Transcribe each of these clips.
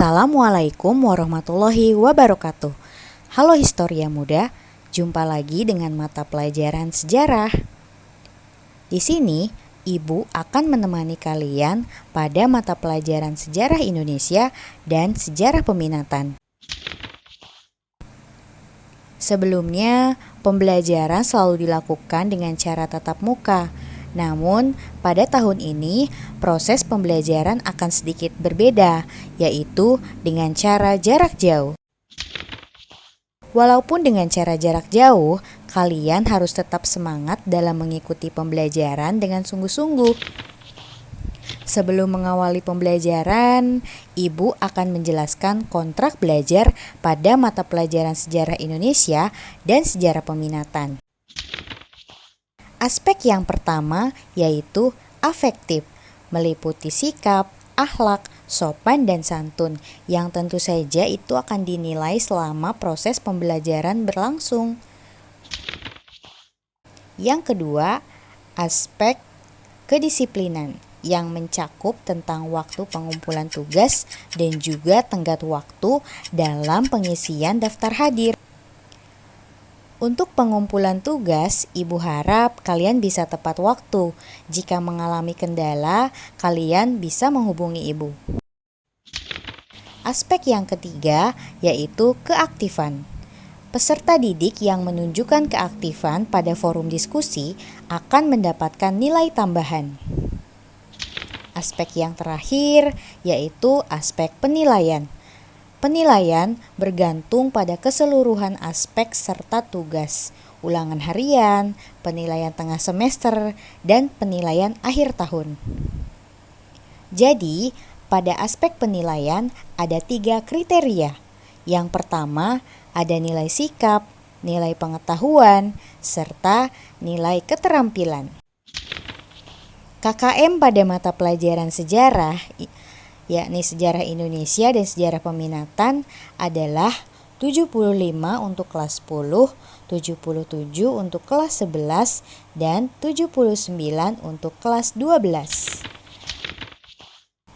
Assalamualaikum warahmatullahi wabarakatuh. Halo Historia Muda, jumpa lagi dengan mata pelajaran sejarah. Di sini, Ibu akan menemani kalian pada mata pelajaran sejarah Indonesia dan sejarah peminatan. Sebelumnya, pembelajaran selalu dilakukan dengan cara tatap muka. Namun, pada tahun ini, proses pembelajaran akan sedikit berbeda, yaitu dengan cara jarak jauh. Walaupun dengan cara jarak jauh, kalian harus tetap semangat dalam mengikuti pembelajaran dengan sungguh-sungguh. Sebelum mengawali pembelajaran, Ibu akan menjelaskan kontrak belajar pada mata pelajaran sejarah Indonesia dan sejarah peminatan. Aspek yang pertama yaitu afektif, meliputi sikap, akhlak, sopan, dan santun, yang tentu saja itu akan dinilai selama proses pembelajaran berlangsung. Yang kedua, aspek kedisiplinan, yang mencakup tentang waktu pengumpulan tugas dan juga tenggat waktu dalam pengisian daftar hadir. Untuk pengumpulan tugas, Ibu harap kalian bisa tepat waktu. Jika mengalami kendala, kalian bisa menghubungi Ibu. Aspek yang ketiga yaitu keaktifan. Peserta didik yang menunjukkan keaktifan pada forum diskusi akan mendapatkan nilai tambahan. Aspek yang terakhir yaitu aspek penilaian. Penilaian bergantung pada keseluruhan aspek serta tugas, ulangan harian, penilaian tengah semester, dan penilaian akhir tahun. Jadi, pada aspek penilaian ada 3 kriteria. Yang pertama, ada nilai sikap, nilai pengetahuan, serta nilai keterampilan. KKM pada mata pelajaran sejarah, yakni sejarah Indonesia dan sejarah peminatan, adalah 75 untuk kelas 10, 77 untuk kelas 11, dan 79 untuk kelas 12.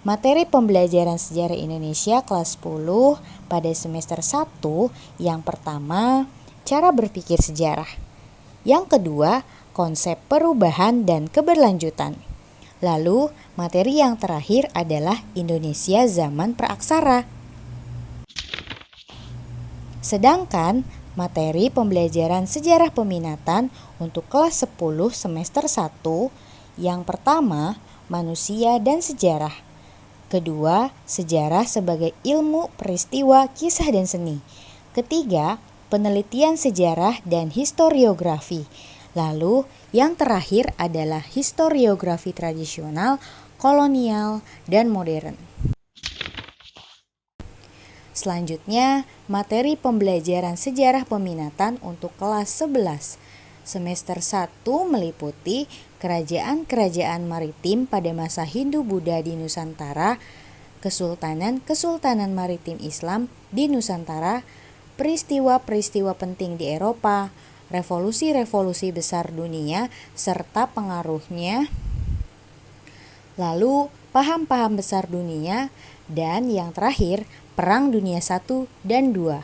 Materi pembelajaran sejarah Indonesia kelas 10 pada semester 1, yang pertama, cara berpikir sejarah. Yang kedua, konsep perubahan dan keberlanjutan. Lalu, materi yang terakhir adalah Indonesia zaman praaksara. Sedangkan materi pembelajaran sejarah peminatan untuk kelas 10 semester 1, yang pertama, manusia dan sejarah. Kedua, sejarah sebagai ilmu peristiwa, kisah, dan seni. Ketiga, penelitian sejarah dan historiografi. Lalu, yang terakhir adalah historiografi tradisional, kolonial, dan modern. Selanjutnya, materi pembelajaran sejarah peminatan untuk kelas 11. Semester 1 meliputi kerajaan-kerajaan maritim pada masa Hindu-Buddha di Nusantara, kesultanan-kesultanan maritim Islam di Nusantara, peristiwa-peristiwa penting di Eropa, revolusi-revolusi besar dunia serta pengaruhnya, lalu paham-paham besar dunia, dan yang terakhir Perang Dunia I dan II.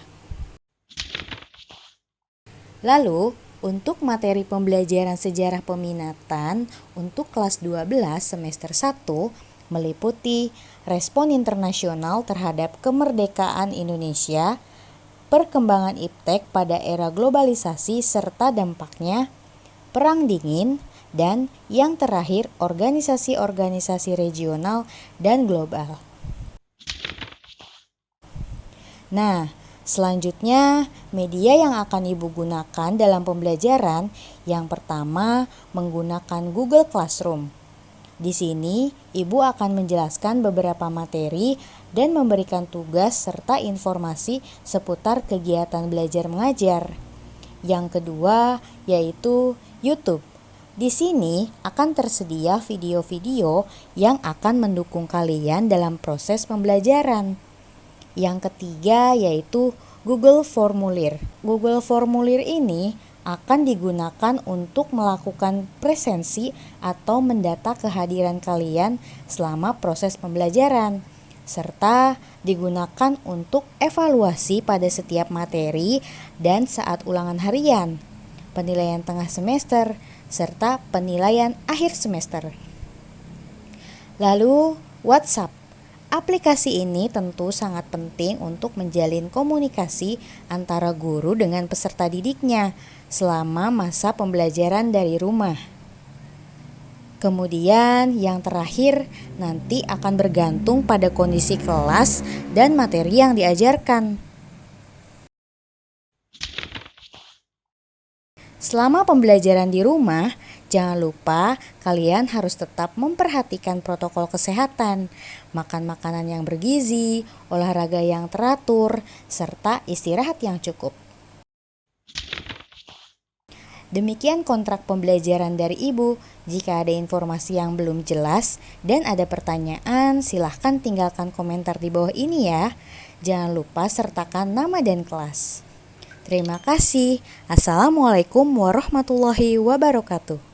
Lalu, untuk materi pembelajaran sejarah peminatan untuk kelas 12 semester 1 meliputi respon internasional terhadap kemerdekaan Indonesia, perkembangan iptek pada era globalisasi serta dampaknya, Perang Dingin, dan yang terakhir organisasi-organisasi regional dan global. Nah, selanjutnya media yang akan Ibu gunakan dalam pembelajaran, yang pertama menggunakan Google Classroom. Di sini, Ibu akan menjelaskan beberapa materi dan memberikan tugas serta informasi seputar kegiatan belajar mengajar. Yang kedua, yaitu YouTube. Di sini akan tersedia video-video yang akan mendukung kalian dalam proses pembelajaran. Yang ketiga, yaitu Google Formulir. Google Formulir ini akan digunakan untuk melakukan presensi atau mendata kehadiran kalian selama proses pembelajaran. serta digunakan untuk evaluasi pada setiap materi dan saat ulangan harian, penilaian tengah semester, serta penilaian akhir semester. Lalu, WhatsApp. Aplikasi ini tentu sangat penting untuk menjalin komunikasi antara guru dengan peserta didiknya selama masa pembelajaran dari rumah. Kemudian yang terakhir nanti akan bergantung pada kondisi kelas dan materi yang diajarkan. Selama pembelajaran di rumah, jangan lupa kalian harus tetap memperhatikan protokol kesehatan, makan makanan yang bergizi, olahraga yang teratur, serta istirahat yang cukup. Demikian kontrak pembelajaran dari Ibu. Jika ada informasi yang belum jelas dan ada pertanyaan, silahkan tinggalkan komentar di bawah ini ya. Jangan lupa sertakan nama dan kelas. Terima kasih. Assalamualaikum warahmatullahi wabarakatuh.